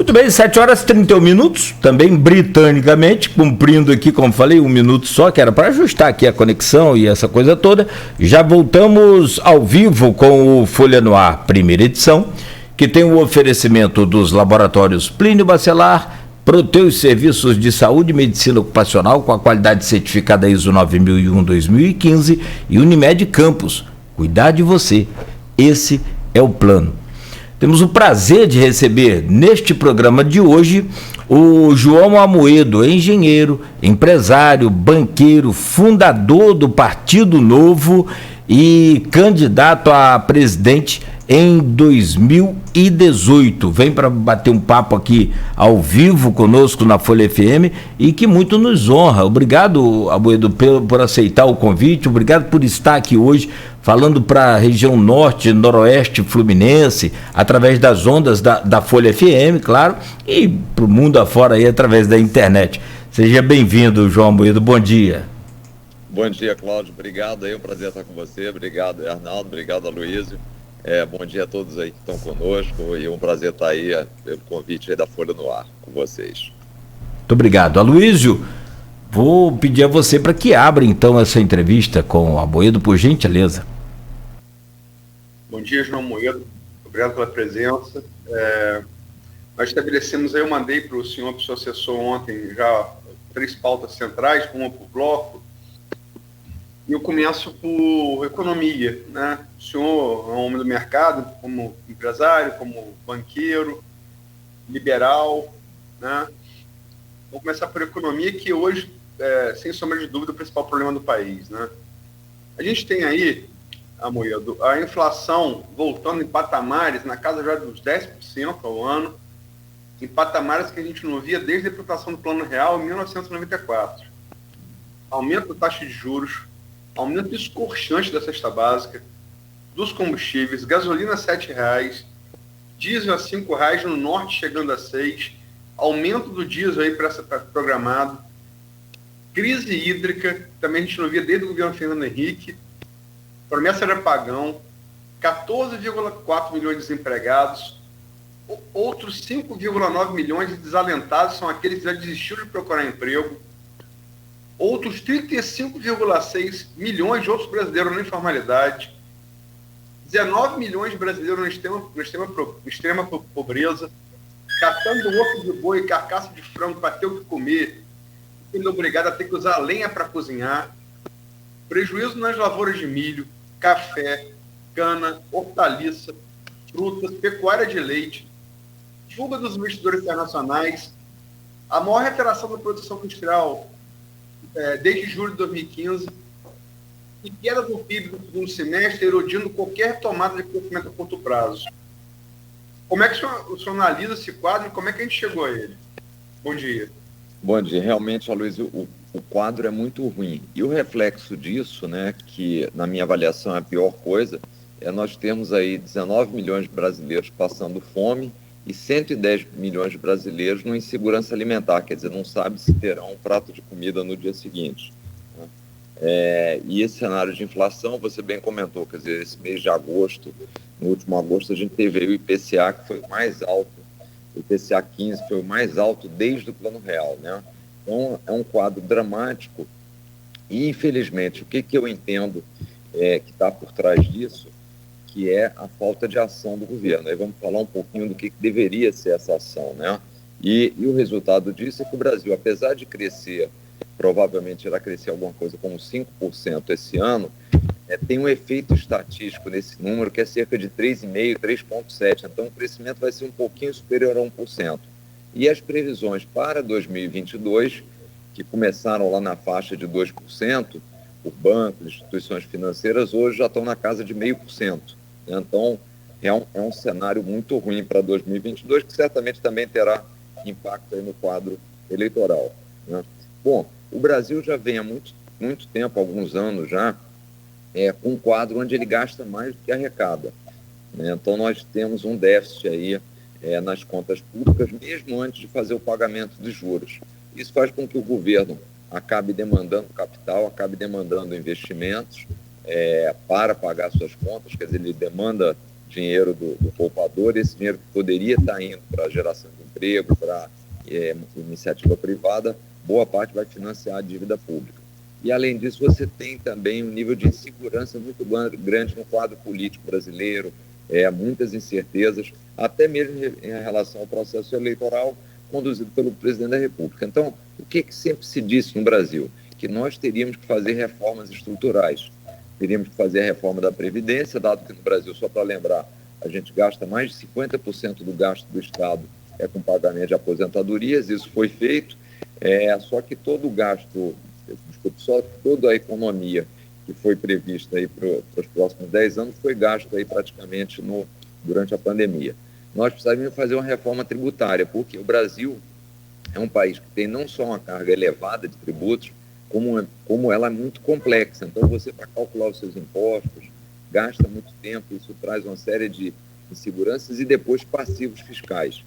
Muito bem, 7 horas e 31 minutos, também britanicamente, cumprindo aqui, como falei, 1 minuto só, que era para ajustar aqui a conexão e essa coisa toda. Já voltamos ao vivo com o Folha no Ar, primeira edição, que tem o oferecimento dos laboratórios Plínio Bacelar, Proteus Serviços de Saúde e Medicina Ocupacional com a qualidade certificada ISO 9001-2015 e Unimed Campos. Cuidar de você, esse é o plano. Temos o prazer de receber neste programa de hoje o João Amoedo, engenheiro, empresário, banqueiro, fundador do Partido Novo e candidato a presidente em 2018. Vem para bater um papo aqui ao vivo conosco na Folha FM e que muito nos honra. Obrigado, Amoedo, por aceitar o convite, obrigado por estar aqui hoje falando para a região norte, noroeste fluminense, através das ondas da Folha FM, claro, e para o mundo afora aí através da internet. Seja bem-vindo, João Amoedo, bom dia. Bom dia, Cláudio, obrigado aí, é um prazer estar com você, obrigado, Arnaldo, obrigado, Aloysio. Bom dia a todos aí que estão conosco e é um prazer estar aí pelo convite aí da Folha no Ar com vocês. Muito obrigado. Aloysio, vou pedir a você para que abra então essa entrevista com o Amoedo, por gentileza. Bom dia, João Amoedo. Obrigado pela presença. Nós estabelecemos aí, eu mandei para o senhor, para o seu assessor ontem, já 3 pautas centrais, uma por bloco. E eu começo por economia, né? O senhor é um homem do mercado, como empresário, como banqueiro, liberal, né? Vou começar por economia, que hoje, sem sombra de dúvida, é o principal problema do país, né? A gente tem aí, Amoedo, a inflação voltando em patamares, na casa já dos 10% ao ano, em patamares que a gente não via desde a implantação do Plano Real em 1994. Aumento da taxa de juros, aumento escorchante da cesta básica, dos combustíveis, gasolina a R$7, diesel a R$5, no norte chegando a 6, aumento do diesel aí programado, crise hídrica, também a gente não via desde o governo Fernando Henrique, promessa de apagão, 14,4 milhões de desempregados, outros 5,9 milhões de desalentados, são aqueles que já desistiram de procurar emprego, outros 35,6 milhões de outros brasileiros na informalidade, 19 milhões de brasileiros na extrema pobreza, catando osso de boi e carcaça de frango para ter o que comer, sendo obrigado a ter que usar lenha para cozinhar, prejuízo nas lavouras de milho, café, cana, hortaliça, frutas, pecuária de leite, fuga dos investidores internacionais, a maior retração da produção industrial desde julho de 2015, e queda do PIB no segundo semestre, erodindo qualquer tomada de crescimento a curto prazo. Como é que o senhor analisa esse quadro e como é que a gente chegou a ele? Bom dia. Bom dia. Realmente, Aloysio, o quadro é muito ruim. E o reflexo disso, né, que na minha avaliação é a pior coisa, é nós termos aí 19 milhões de brasileiros passando fome e 110 milhões de brasileiros numa insegurança alimentar, quer dizer, não sabe se terão um prato de comida no dia seguinte. E esse cenário de inflação, você bem comentou, quer dizer, esse mês de agosto, no último agosto, a gente teve aí o IPCA, que foi o mais alto, o IPCA 15 foi o mais alto desde o Plano Real, né? Então, é um quadro dramático e, infelizmente, o que eu entendo que está por trás disso, que é a falta de ação do governo. Aí vamos falar um pouquinho do que deveria ser essa ação, né? E o resultado disso é que o Brasil, apesar de crescer, provavelmente irá crescer alguma coisa como 5% esse ano, tem um efeito estatístico nesse número que é cerca de 3,5%, 3,7%. Então, o crescimento vai ser um pouquinho superior a 1%. E as previsões para 2022, que começaram lá na faixa de 2%, por bancos, instituições financeiras, hoje já estão na casa de 0,5%. Então, é um cenário muito ruim para 2022, que certamente também terá impacto aí no quadro eleitoral, né? Bom, o Brasil já vem há muito tempo, alguns anos já, com um quadro onde ele gasta mais do que arrecada, né? Então, nós temos um déficit aí nas contas públicas, mesmo antes de fazer o pagamento de juros. Isso faz com que o governo acabe demandando capital, acabe demandando investimentos para pagar suas contas, quer dizer, ele demanda dinheiro do poupador, esse dinheiro que poderia estar indo para a geração de emprego, para iniciativa privada, boa parte vai financiar a dívida pública. E, além disso, você tem também um nível de insegurança muito grande no quadro político brasileiro, muitas incertezas, até mesmo em relação ao processo eleitoral conduzido pelo presidente da República. Então, o que sempre se disse no Brasil? Que nós teríamos que fazer reformas estruturais. Teríamos que fazer a reforma da Previdência, dado que no Brasil, só para lembrar, a gente gasta mais de 50% do gasto do Estado com pagamento de aposentadorias, isso foi feito, só que todo o gasto, toda a economia que foi prevista aí para os próximos 10 anos foi gasto aí praticamente durante a pandemia. Nós precisaríamos fazer uma reforma tributária, porque o Brasil é um país que tem não só uma carga elevada de tributos, como ela é muito complexa. Então, você, para calcular os seus impostos, gasta muito tempo, isso traz uma série de inseguranças e depois passivos fiscais.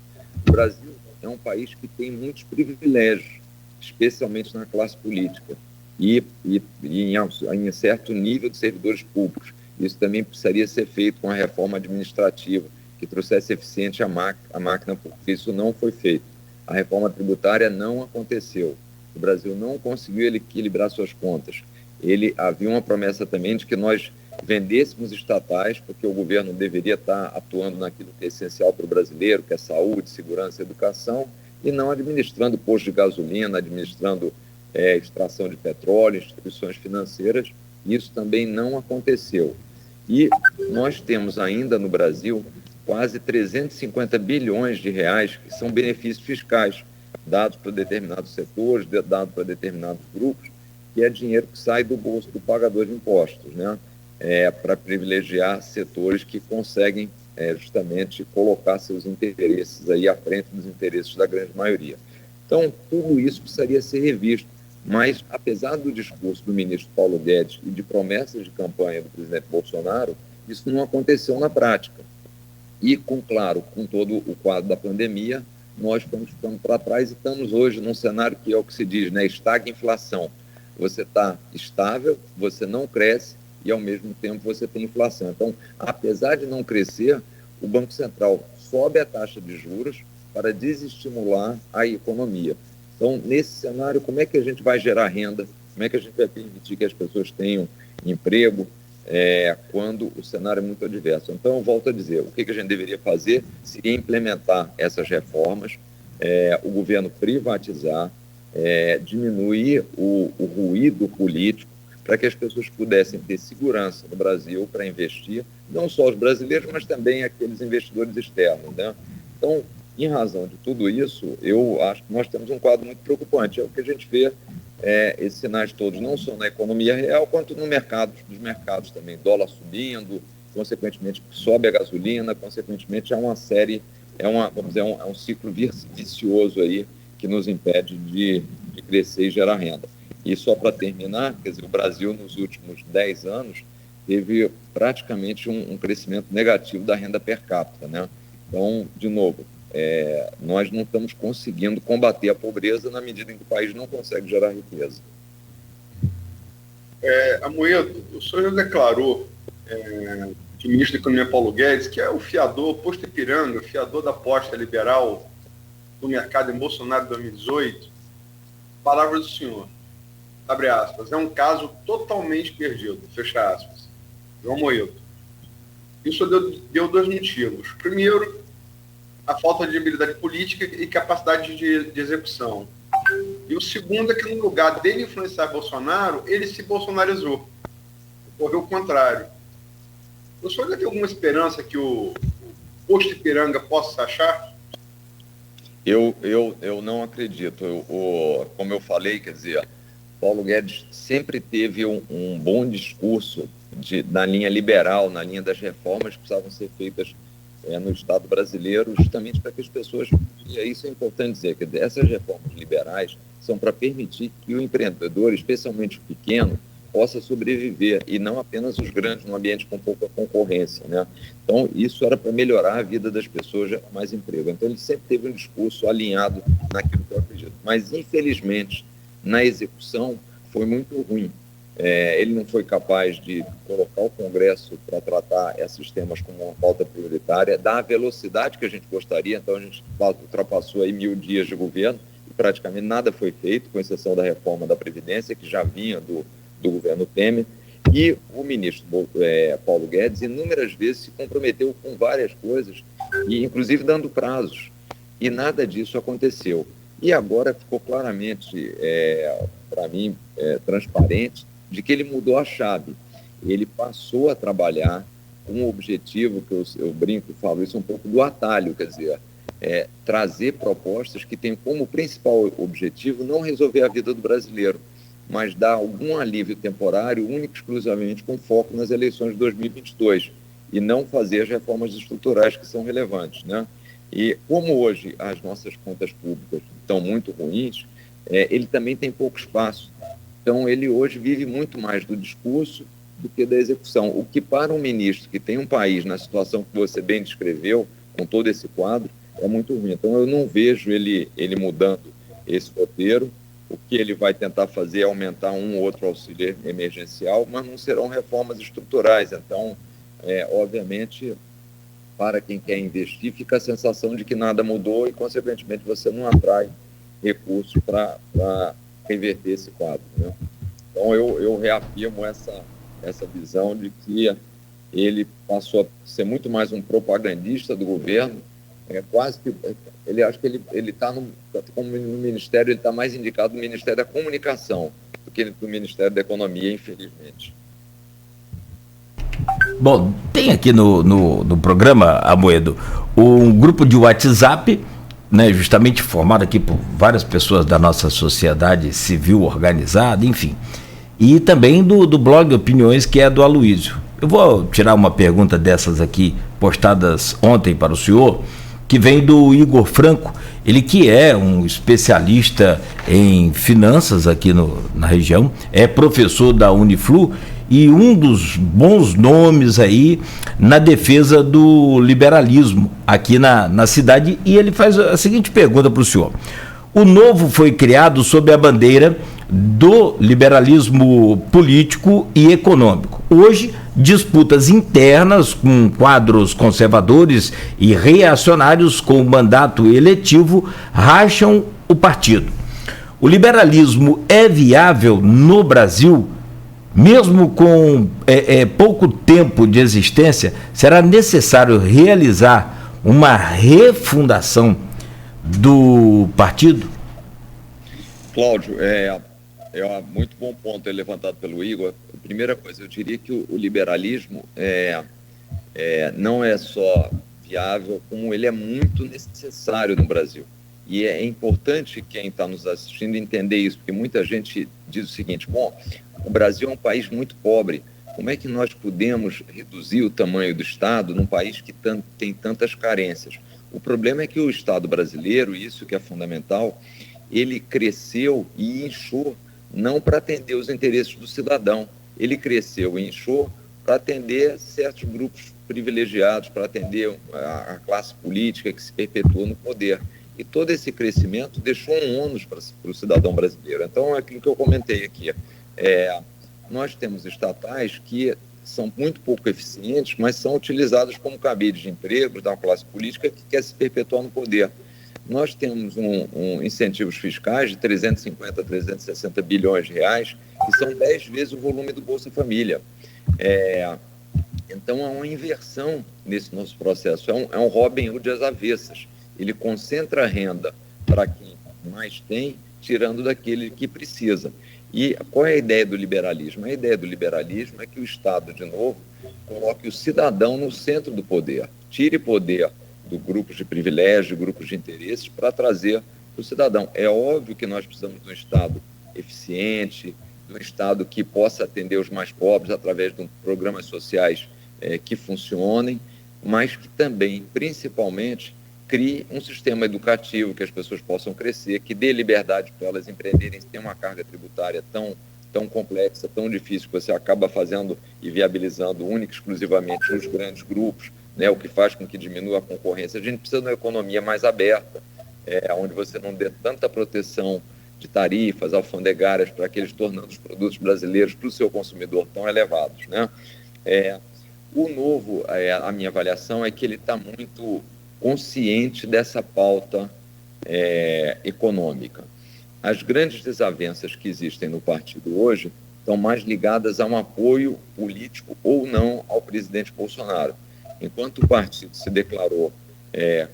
O Brasil é um país que tem muitos privilégios, especialmente na classe política e em certo nível de servidores públicos. Isso também precisaria ser feito com a reforma administrativa, que trouxesse eficiente a máquina, porque isso não foi feito. A reforma tributária não aconteceu. O Brasil não conseguiu equilibrar suas contas. Havia uma promessa também de que nós vendêssemos estatais, porque o governo deveria estar atuando naquilo que é essencial para o brasileiro, que é saúde, segurança e educação, e não administrando postos de gasolina, administrando extração de petróleo, instituições financeiras. Isso também não aconteceu. E nós temos ainda no Brasil quase 350 bilhões de reais que são benefícios fiscais, dados para determinados setores, dados para determinados grupos, que é dinheiro que sai do bolso do pagador de impostos, né? Para privilegiar setores que conseguem justamente colocar seus interesses aí à frente dos interesses da grande maioria. Então, tudo isso precisaria ser revisto, mas, apesar do discurso do ministro Paulo Guedes e de promessas de campanha do presidente Bolsonaro, isso não aconteceu na prática. E, claro, com todo o quadro da pandemia, nós estamos ficando para trás e estamos hoje num cenário que é o que se diz, né? Estagflação. Você está estável, você não cresce e, ao mesmo tempo, você tem inflação. Então, apesar de não crescer, o Banco Central sobe a taxa de juros para desestimular a economia. Então, nesse cenário, como é que a gente vai gerar renda? Como é que a gente vai permitir que as pessoas tenham emprego quando o cenário é muito adverso? Então, eu volto a dizer, o que a gente deveria fazer seria implementar essas reformas, o governo privatizar, diminuir o ruído político, para que as pessoas pudessem ter segurança no Brasil para investir, não só os brasileiros, mas também aqueles investidores externos, né? Então, em razão de tudo isso, eu acho que nós temos um quadro muito preocupante. É o que a gente vê, esses sinais todos, não só na economia real, quanto nos mercados também. Dólar subindo, consequentemente sobe a gasolina, consequentemente há uma série, vamos dizer, um ciclo vicioso aí que nos impede de crescer e gerar renda. E só para terminar, quer dizer, o Brasil nos últimos 10 anos teve praticamente um crescimento negativo da renda per capita, né? Então, de novo, nós não estamos conseguindo combater a pobreza na medida em que o país não consegue gerar riqueza. Amoedo, o senhor já declarou que o ministro da Economia Paulo Guedes, que é o fiador, posto Ipiranga, o fiador da aposta liberal do mercado em Bolsonaro em 2018, palavras do senhor, abre aspas, é um caso totalmente perdido, fecha aspas. João Amoedo. Isso deu dois motivos. Primeiro, a falta de habilidade política e capacidade de execução. E o segundo é que, no lugar dele influenciar Bolsonaro, ele se bolsonarizou. Ocorreu o contrário. O senhor ainda tem alguma esperança que o posto Ipiranga possa se achar? Eu não acredito. Como eu falei, quer dizer, Paulo Guedes sempre teve um bom discurso na linha liberal, na linha das reformas que precisavam ser feitas no Estado brasileiro, justamente para que as pessoas, e isso é importante dizer, que essas reformas liberais são para permitir que o empreendedor, especialmente o pequeno, possa sobreviver, e não apenas os grandes, num ambiente com pouca concorrência, né? Então, isso era para melhorar a vida das pessoas, gerar mais emprego. Então, ele sempre teve um discurso alinhado naquilo que eu acredito. Mas, infelizmente, na execução, foi muito ruim. Ele não foi capaz de colocar o Congresso para tratar esses temas como uma pauta prioritária, dar a velocidade que a gente gostaria. Então, a gente ultrapassou aí 1000 dias de governo e praticamente nada foi feito, com exceção da reforma da Previdência, que já vinha do governo Temer. E o ministro Paulo Guedes, inúmeras vezes, se comprometeu com várias coisas, e inclusive dando prazos. E nada disso aconteceu. E agora ficou claramente, para mim, transparente, de que ele mudou a chave. Ele passou a trabalhar com um objetivo, que eu brinco e falo isso um pouco do atalho, quer dizer, trazer propostas que têm como principal objetivo não resolver a vida do brasileiro, mas dar algum alívio temporário, único e exclusivamente com foco nas eleições de 2022, e não fazer as reformas estruturais que são relevantes, né? E como hoje as nossas contas públicas estão muito ruins, ele também tem pouco espaço. Então, ele hoje vive muito mais do discurso do que da execução, o que para um ministro que tem um país na situação que você bem descreveu, com todo esse quadro, é muito ruim. Então, eu não vejo ele mudando esse roteiro. O que ele vai tentar fazer é aumentar um ou outro auxílio emergencial, mas não serão reformas estruturais. Então, obviamente, para quem quer investir, fica a sensação de que nada mudou e, consequentemente, você não atrai recursos para reverter esse quadro, né? Então, eu reafirmo essa visão de que ele passou a ser muito mais um propagandista do governo. Quase que ele acho que ele está como no Ministério, ele está mais indicado no Ministério da Comunicação do que no Ministério da Economia, infelizmente. Bom, tem aqui no programa, Amoedo, um grupo de WhatsApp, né, justamente formado aqui por várias pessoas da nossa sociedade civil organizada, enfim, e também do blog Opiniões, que é do Aloysio. Eu vou tirar uma pergunta dessas aqui, postadas ontem para o senhor, que vem do Igor Franco, ele que é um especialista em finanças aqui na região, é professor da Uniflu e um dos bons nomes aí na defesa do liberalismo aqui na cidade. E ele faz a seguinte pergunta para o senhor: o Novo foi criado sob a bandeira do liberalismo político e econômico. Hoje, disputas internas com quadros conservadores e reacionários com mandato eletivo racham o partido. O liberalismo é viável no Brasil? Mesmo com pouco tempo de existência, será necessário realizar uma refundação do partido? Cláudio, muito bom ponto levantado pelo Igor. Primeira coisa, eu diria que o liberalismo não é só viável, como ele é muito necessário no Brasil. E é importante quem está nos assistindo entender isso, porque muita gente diz o seguinte: bom, o Brasil é um país muito pobre, como é que nós podemos reduzir o tamanho do Estado num país que tem tantas carências? O problema é que o Estado brasileiro, isso que é fundamental, ele cresceu e inchou não para atender os interesses do cidadão, ele cresceu e inchou para atender certos grupos privilegiados, para atender a classe política que se perpetua no poder. E todo esse crescimento deixou um ônus para o cidadão brasileiro. Então, é aquilo que eu comentei aqui. Nós temos estatais que são muito pouco eficientes, mas são utilizadas como cabide de empregos da classe política que quer se perpetuar no poder. Nós temos incentivos fiscais de 350 a 360 bilhões de reais, que são 10 vezes o volume do Bolsa Família. Então, há uma inversão nesse nosso processo. É um Robin Hood às avessas. Ele concentra a renda para quem mais tem, tirando daquele que precisa. E qual é a ideia do liberalismo? A ideia do liberalismo é que o Estado, de novo, coloque o cidadão no centro do poder. Tire poder do grupos de privilégio, grupos de interesses, para trazer para o cidadão. É óbvio que nós precisamos de um Estado eficiente, de um Estado que possa atender os mais pobres através de programas sociais que funcionem, mas que também, principalmente, crie um sistema educativo que as pessoas possam crescer, que dê liberdade para elas empreenderem, sem uma carga tributária tão complexa, tão difícil, que você acaba fazendo e viabilizando única e exclusivamente nos grandes grupos, né, o que faz com que diminua a concorrência. A gente precisa de uma economia mais aberta, onde você não dê tanta proteção de tarifas alfandegárias para que eles tornando os produtos brasileiros para o seu consumidor tão elevados, né? O novo, a minha avaliação é que ele está muito consciente dessa pauta econômica. As grandes desavenças que existem no partido hoje estão mais ligadas a um apoio político ou não ao presidente Bolsonaro. Enquanto o partido se declarou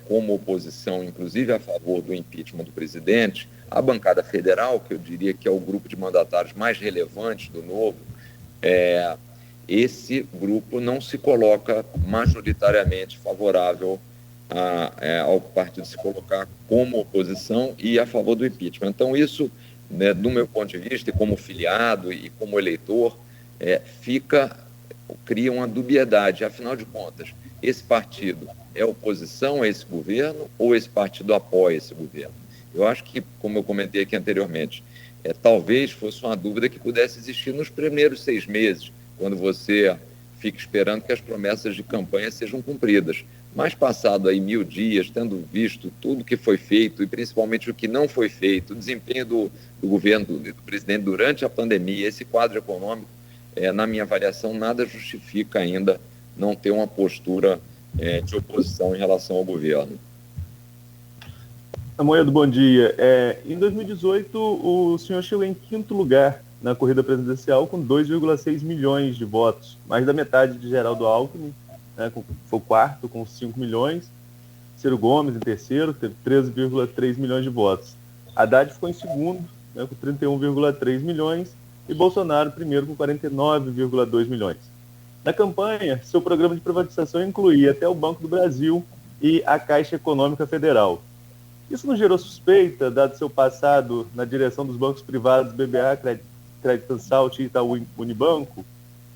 como oposição, inclusive a favor do impeachment do presidente, a bancada federal, que eu diria que é o grupo de mandatários mais relevantes do Novo, esse grupo não se coloca majoritariamente favorável ao partido se colocar como oposição e a favor do impeachment. Então, isso, né, do meu ponto de vista, e como filiado e como eleitor, cria uma dubiedade. Afinal de contas, esse partido é oposição a esse governo ou esse partido apoia esse governo? Eu acho que, como eu comentei aqui anteriormente, talvez fosse uma dúvida que pudesse existir nos primeiros 6 meses, quando você fica esperando que as promessas de campanha sejam cumpridas. Mas passado aí 1000 dias, tendo visto tudo que foi feito e principalmente o que não foi feito, o desempenho do governo, do presidente durante a pandemia, esse quadro econômico, na minha avaliação, nada justifica ainda não ter uma postura de oposição em relação ao governo. Amoedo, bom dia. Em 2018, o senhor chegou em 5º lugar na corrida presidencial com 2,6 milhões de votos, mais da metade de Geraldo Alckmin, né, foi o 4º com 5 milhões, Ciro Gomes em 3º, teve 13,3 milhões de votos. Haddad ficou em 2º, né, com 31,3 milhões, e Bolsonaro primeiro com 49,2 milhões. Na campanha, seu programa de privatização incluía até o Banco do Brasil e a Caixa Econômica Federal. Isso não gerou suspeita, dado seu passado na direção dos bancos privados BBA, Creditanstalt e Itaú Unibanco?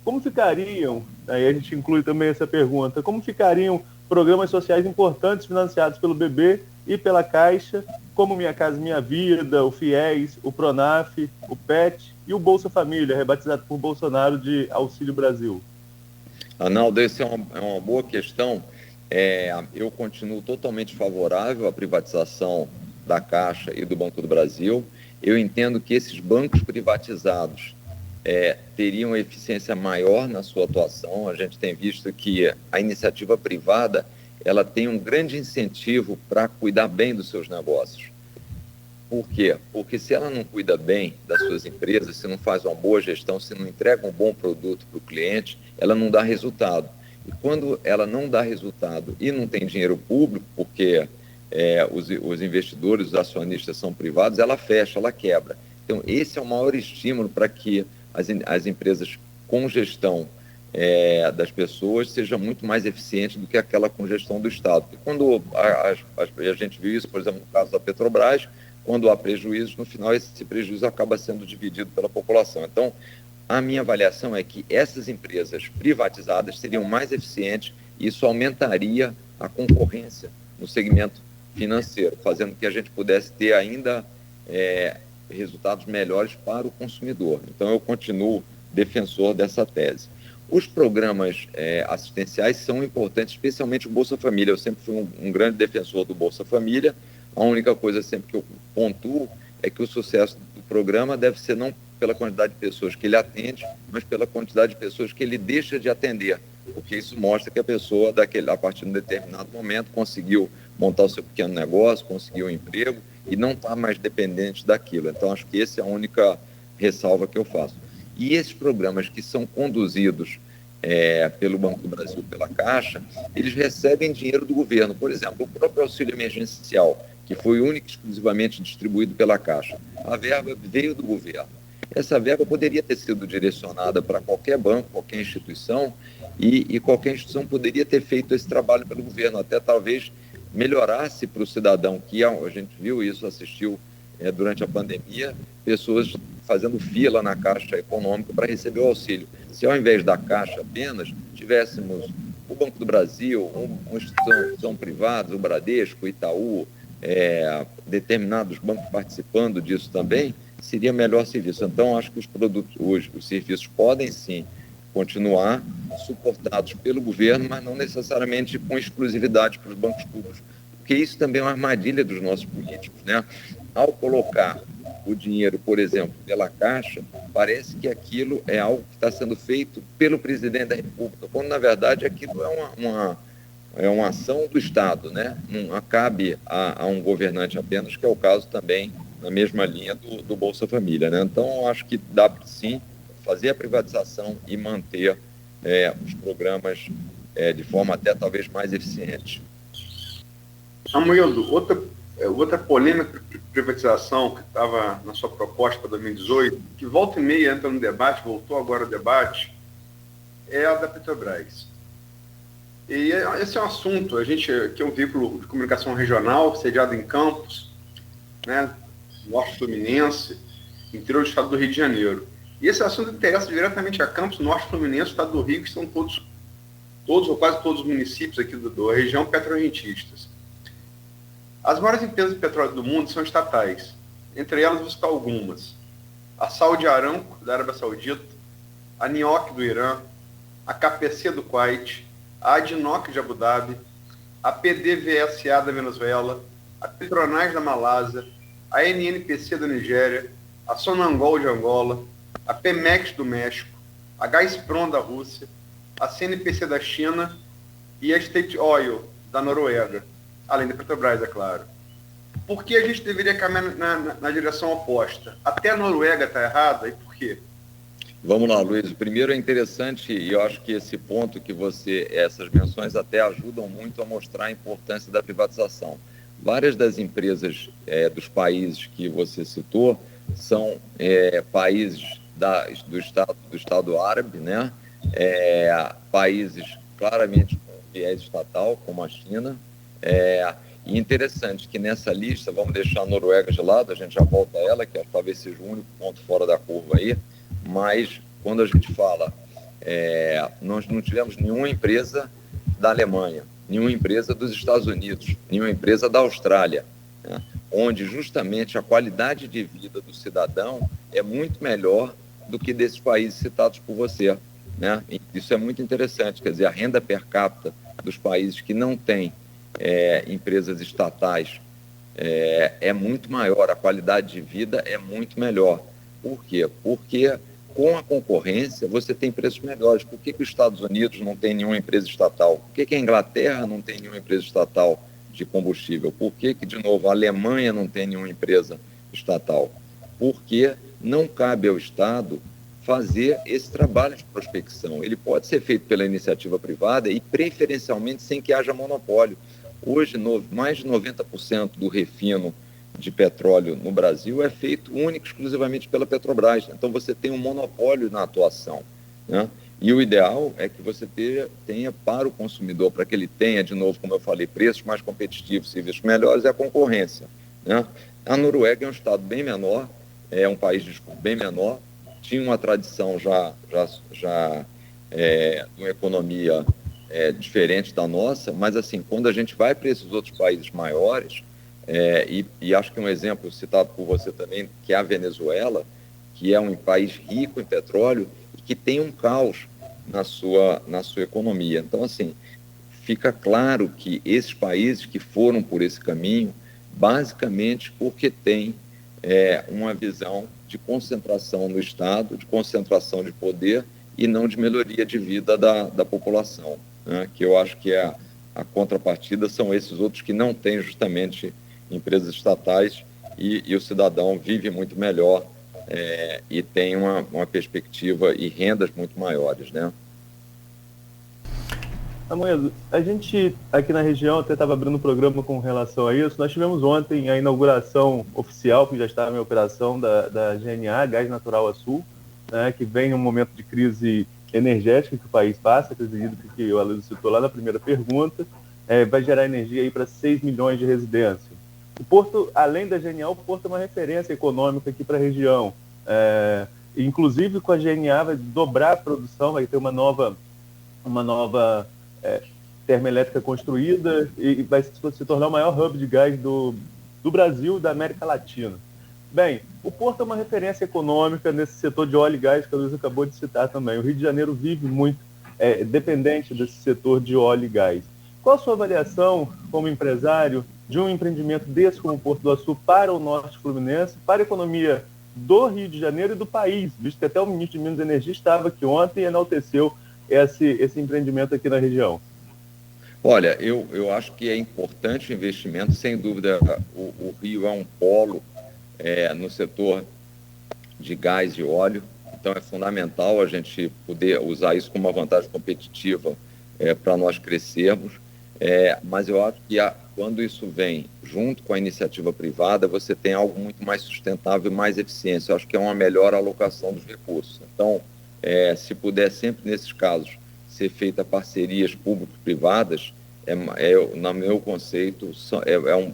Como ficariam, aí a gente inclui também essa pergunta, como ficariam programas sociais importantes financiados pelo BB e pela Caixa, como Minha Casa Minha Vida, o FIES, o Pronaf, o PET e o Bolsa Família, rebatizado por Bolsonaro de Auxílio Brasil? Arnaldo, essa é uma boa questão. Eu continuo totalmente favorável à privatização da Caixa e do Banco do Brasil. Eu entendo que esses bancos privatizados teriam eficiência maior na sua atuação. A gente tem visto que a iniciativa privada ela tem um grande incentivo para cuidar bem dos seus negócios. Por quê? Porque se ela não cuida bem das suas empresas, se não faz uma boa gestão, se não entrega um bom produto para o cliente, ela não dá resultado. E quando ela não dá resultado e não tem dinheiro público, porque os investidores, os acionistas são privados, ela fecha, ela quebra. Então, esse é o maior estímulo para que as empresas com gestão das pessoas seja muito mais eficiente do que aquela com gestão do Estado. Porque quando a gente viu isso, por exemplo, no caso da Petrobras, quando há prejuízos, no final esse prejuízo acaba sendo dividido pela população. Então, a minha avaliação é que essas empresas privatizadas seriam mais eficientes e isso aumentaria a concorrência no segmento financeiro, fazendo que a gente pudesse ter ainda resultados melhores para o consumidor. Então, eu continuo defensor dessa tese. Os programas assistenciais são importantes, especialmente o Bolsa Família. Eu sempre fui um grande defensor do Bolsa Família. A única coisa sempre que eu pontuo é que o sucesso do programa deve ser não pela quantidade de pessoas que ele atende, mas pela quantidade de pessoas que ele deixa de atender, porque isso mostra que a pessoa, a partir de um determinado momento, conseguiu montar o seu pequeno negócio, conseguiu um emprego e não está mais dependente daquilo. Então, acho que essa é a única ressalva que eu faço. E esses programas que são conduzidos pelo Banco do Brasil, pela Caixa, eles recebem dinheiro do governo. Por exemplo, o próprio auxílio emergencial, que foi único e exclusivamente distribuído pela Caixa, a verba veio do governo. Essa verba poderia ter sido direcionada para qualquer banco, qualquer instituição, e qualquer instituição poderia ter feito esse trabalho pelo governo, até talvez melhorasse para o cidadão, que a gente viu isso, assistiu durante a pandemia, pessoas fazendo fila na Caixa Econômica para receber o auxílio. Se ao invés da Caixa apenas, tivéssemos o Banco do Brasil, uma instituição privada, o Bradesco, o Itaú, determinados bancos participando disso também, seria melhor serviço. Então, acho que os produtos, os serviços podem sim continuar suportados pelo governo, mas não necessariamente com exclusividade para os bancos públicos, porque isso também é uma armadilha dos nossos políticos, né? Ao colocar o dinheiro, por exemplo, pela Caixa, parece que aquilo é algo que está sendo feito pelo presidente da República, quando, na verdade, aquilo é uma ação do Estado, né? Não cabe a um governante apenas, que é o caso também, na mesma linha do Bolsa Família, né? Então, eu acho que dá, sim, fazer a privatização e manter os programas de forma até talvez mais eficiente. Samuel, outra polêmica de privatização que estava na sua proposta para 2018, que volta e meia entra no debate, voltou agora ao debate, é a da Petrobras. E esse é um assunto, a gente, que é um veículo de comunicação regional, sediado em Campos, né, norte fluminense, interior do estado do Rio de Janeiro. E esse assunto interessa diretamente a Campos, norte fluminense, estado do Rio, que são todos ou quase todos os municípios aqui da região petrorrentistas. As maiores empresas de petróleo do mundo são estatais. Entre elas, vou citar algumas. A Saudi Aramco, da Arábia Saudita, a NIOC do Irã, a KPC do Kuwait, a ADNOC de Abu Dhabi, a PDVSA da Venezuela, a Petronas da Malásia, a NNPC da Nigéria, a Sonangol de Angola, a Pemex do México, a Gazprom da Rússia, a CNPC da China e a State Oil da Noruega, além da Petrobras, é claro. Por que a gente deveria caminhar na direção oposta? Até a Noruega está errada, e por quê? Vamos lá, Luiz. Primeiro é interessante, e eu acho que esse ponto que essas menções até ajudam muito a mostrar a importância da privatização. Várias das empresas dos países que você citou são países do Estado árabe, né? Países claramente com viés estatal, como a China. E interessante que nessa lista, vamos deixar a Noruega de lado, a gente já volta a ela, que talvez seja o único ponto fora da curva aí, mas quando a gente fala, nós não tivemos nenhuma empresa da Alemanha, nenhuma empresa dos Estados Unidos, nenhuma empresa da Austrália, né? Onde justamente a qualidade de vida do cidadão é muito melhor do que desses países citados por você, né? Isso é muito interessante, quer dizer, a renda per capita dos países que não têm empresas estatais é muito maior, a qualidade de vida é muito melhor. Por quê? Porque com a concorrência você tem preços melhores. Por que os Estados Unidos não tem nenhuma empresa estatal? Por que a Inglaterra não tem nenhuma empresa estatal de combustível? Por que, de novo, a Alemanha não tem nenhuma empresa estatal? Porque não cabe ao Estado fazer esse trabalho de prospecção. Ele pode ser feito pela iniciativa privada e, preferencialmente, sem que haja monopólio. Hoje, mais de 90% do refino de petróleo no Brasil é feito único, exclusivamente pela Petrobras. Então, você tem um monopólio na atuação, né? E o ideal é que você tenha para o consumidor, para que ele tenha, de novo, como eu falei, preços mais competitivos, serviços melhores, é a concorrência, né? A Noruega é um estado bem menor, é um país bem menor, tinha uma tradição já de uma economia diferente da nossa, mas assim, quando a gente vai para esses outros países maiores, e acho que um exemplo citado por você também, que é a Venezuela, que é um país rico em petróleo e que tem um caos na sua economia. Então, assim, fica claro que esses países que foram por esse caminho, basicamente porque têm uma visão de concentração no Estado, de concentração de poder e não de melhoria de vida da população, né? Que eu acho que a contrapartida são esses outros que não têm justamente empresas estatais e o cidadão vive muito melhor e tem uma perspectiva e rendas muito maiores, né? Amoedo, a gente aqui na região até estava abrindo um programa com relação a isso. Nós tivemos ontem a inauguração oficial, que já estava em operação, da GNA, Gás Natural Açul, né, que vem em um momento de crise energética que o país passa, acredito que o Aloysio citou lá na primeira pergunta, vai gerar energia aí para 6 milhões de residências. O Porto, além da GNA, o Porto é uma referência econômica aqui para a região. Inclusive, com a GNA vai dobrar a produção, vai ter uma nova termoelétrica construída e vai se tornar o maior hub de gás do Brasil e da América Latina. Bem, o Porto é uma referência econômica nesse setor de óleo e gás que a Luiz acabou de citar também. O Rio de Janeiro vive muito dependente desse setor de óleo e gás. Qual a sua avaliação como empresário de um empreendimento desse como o Porto do Açu para o norte fluminense, para a economia do Rio de Janeiro e do país, visto que até o ministro de Minas e Energia estava aqui ontem e enalteceu esse empreendimento aqui na região? Olha, eu acho que é importante o investimento, sem dúvida. O Rio é um polo no setor de gás e óleo, então é fundamental a gente poder usar isso como uma vantagem competitiva para nós crescermos, mas eu acho que quando isso vem junto com a iniciativa privada, você tem algo muito mais sustentável e mais eficiente. Eu acho que é uma melhor alocação dos recursos. Então, se puder sempre nesses casos ser feita parcerias público-privadas, no meu conceito,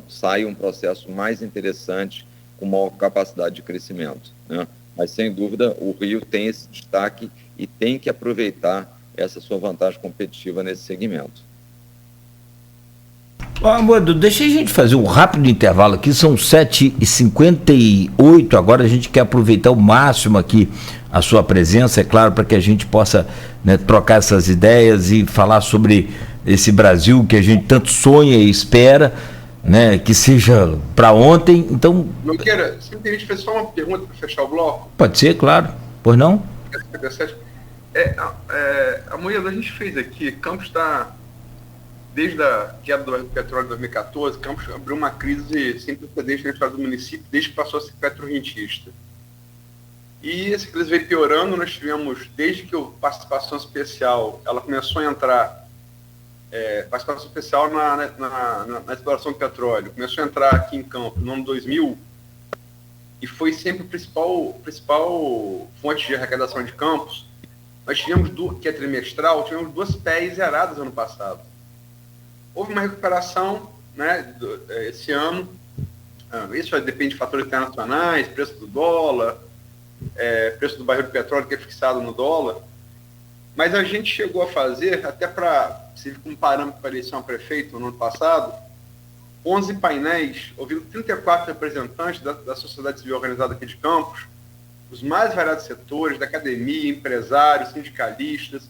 sai um processo mais interessante, com maior capacidade de crescimento, né? Mas, sem dúvida, o Rio tem esse destaque e tem que aproveitar essa sua vantagem competitiva nesse segmento. Amoedo, deixa a gente fazer um rápido intervalo aqui, são 7h58, agora a gente quer aproveitar ao máximo aqui a sua presença, é claro, para que a gente possa, né, trocar essas ideias e falar sobre esse Brasil que a gente tanto sonha e espera, né, que seja para ontem. Então, Nogueira, se me permite fazer só uma pergunta para fechar o bloco? Pode ser, claro, pois não? Amoedo, a gente fez aqui, Campos está... Desde a queda do petróleo em 2014, Campos abriu uma crise sem precedentes na história do município, desde que passou a ser petrorrentista. E essa crise veio piorando. Nós tivemos, desde que a participação especial, ela começou a entrar, participação especial na exploração do petróleo, começou a entrar aqui em Campos no ano 2000, e foi sempre a principal fonte de arrecadação de Campos. Nós tivemos, que é trimestral, tivemos 2 PEs zeradas ano passado. Houve uma recuperação, né, esse ano. Isso depende de fatores internacionais, preço do dólar, preço do barril de petróleo que é fixado no dólar. Mas a gente chegou a fazer, até para servir como parâmetro para a eleição a prefeito no ano passado, 11 painéis, ouvindo 34 representantes da sociedade civil organizada aqui de Campos, os mais variados setores, da academia, empresários, sindicalistas,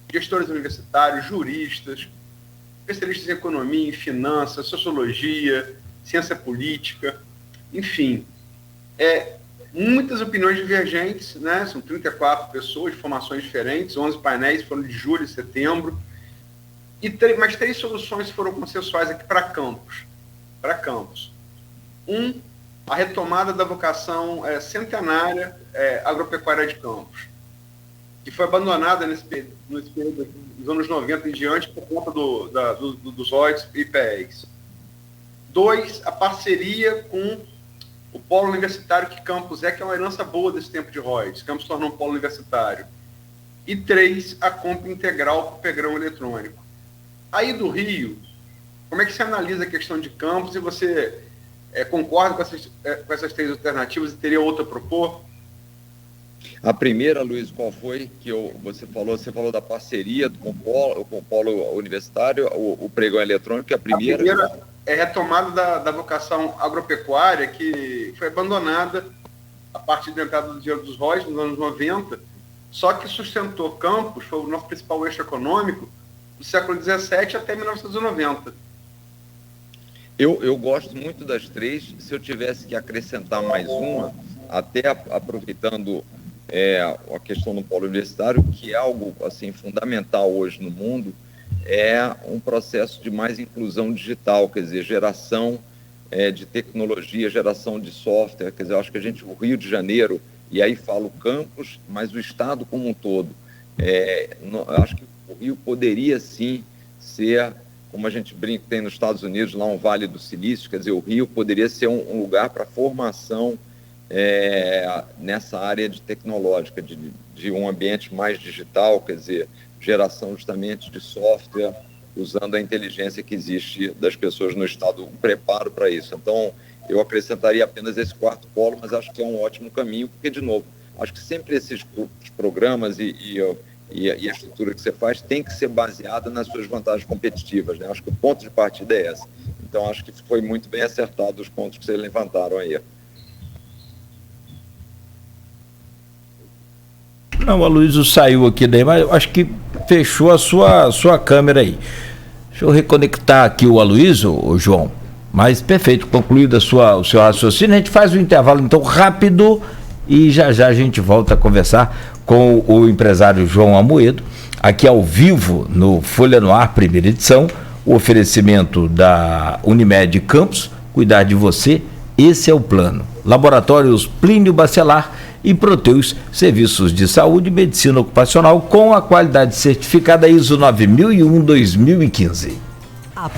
gestores universitários, juristas, especialistas em economia, em finanças, sociologia, ciência política, enfim. Muitas opiniões divergentes, né? São 34 pessoas de formações diferentes, 11 painéis foram de julho e setembro, mas 3 soluções foram consensuais aqui para Campos. A retomada da vocação centenária agropecuária de Campos, que foi abandonada nesse período dos anos 90 em diante por conta dos royalties e IPEs. 2, a parceria com o polo universitário que Campos que é uma herança boa desse tempo de royalties. Campos se tornou um polo universitário. E 3, a compra integral para o Pegrão Eletrônico. Aí do Rio, como é que você analisa a questão de Campos e você concorda com essas 3 alternativas e teria outra a propor? A primeira, Luiz, qual foi que você falou? Você falou da parceria com o polo universitário, o pregão eletrônico, que a primeira é retomada da vocação agropecuária, que foi abandonada a partir da entrada do dinheiro dos royalties nos anos 90, só que sustentou Campos, foi o nosso principal eixo econômico, do século XVII até 1990. Eu gosto muito das 3. Se eu tivesse que acrescentar mais uma, até aproveitando a questão do polo universitário, que é algo assim, fundamental hoje no mundo, é um processo de mais inclusão digital, quer dizer, geração de tecnologia, geração de software. Quer dizer, eu acho que o Rio de Janeiro, e aí falo Campos, mas o Estado como um todo, acho que o Rio poderia sim ser, como a gente brinca, tem nos Estados Unidos, lá um Vale do Silício, quer dizer, o Rio poderia ser um lugar para formação nessa área tecnológica, de um ambiente mais digital, quer dizer, geração justamente de software, usando a inteligência que existe das pessoas no Estado, um preparo para isso. Então, eu acrescentaria apenas esse 4º polo, mas acho que é um ótimo caminho, porque, de novo, acho que sempre esses programas e a estrutura que você faz tem que ser baseada nas suas vantagens competitivas, né? Acho que o ponto de partida é esse. Então, acho que foi muito bem acertado os pontos que vocês levantaram aí. Não, o Aloysio saiu aqui daí, mas eu acho que fechou a sua câmera aí. Deixa eu reconectar aqui o Aloysio, João. Mas perfeito, concluído o seu raciocínio, a gente faz um intervalo então rápido e já a gente volta a conversar com o empresário João Amoedo, aqui ao vivo no Folha no Ar, primeira edição, o oferecimento da Unimed Campos, cuidar de você, esse é o plano. Laboratórios Plínio Bacelar e Proteus, serviços de saúde e medicina ocupacional com a qualidade certificada ISO 9001-2015.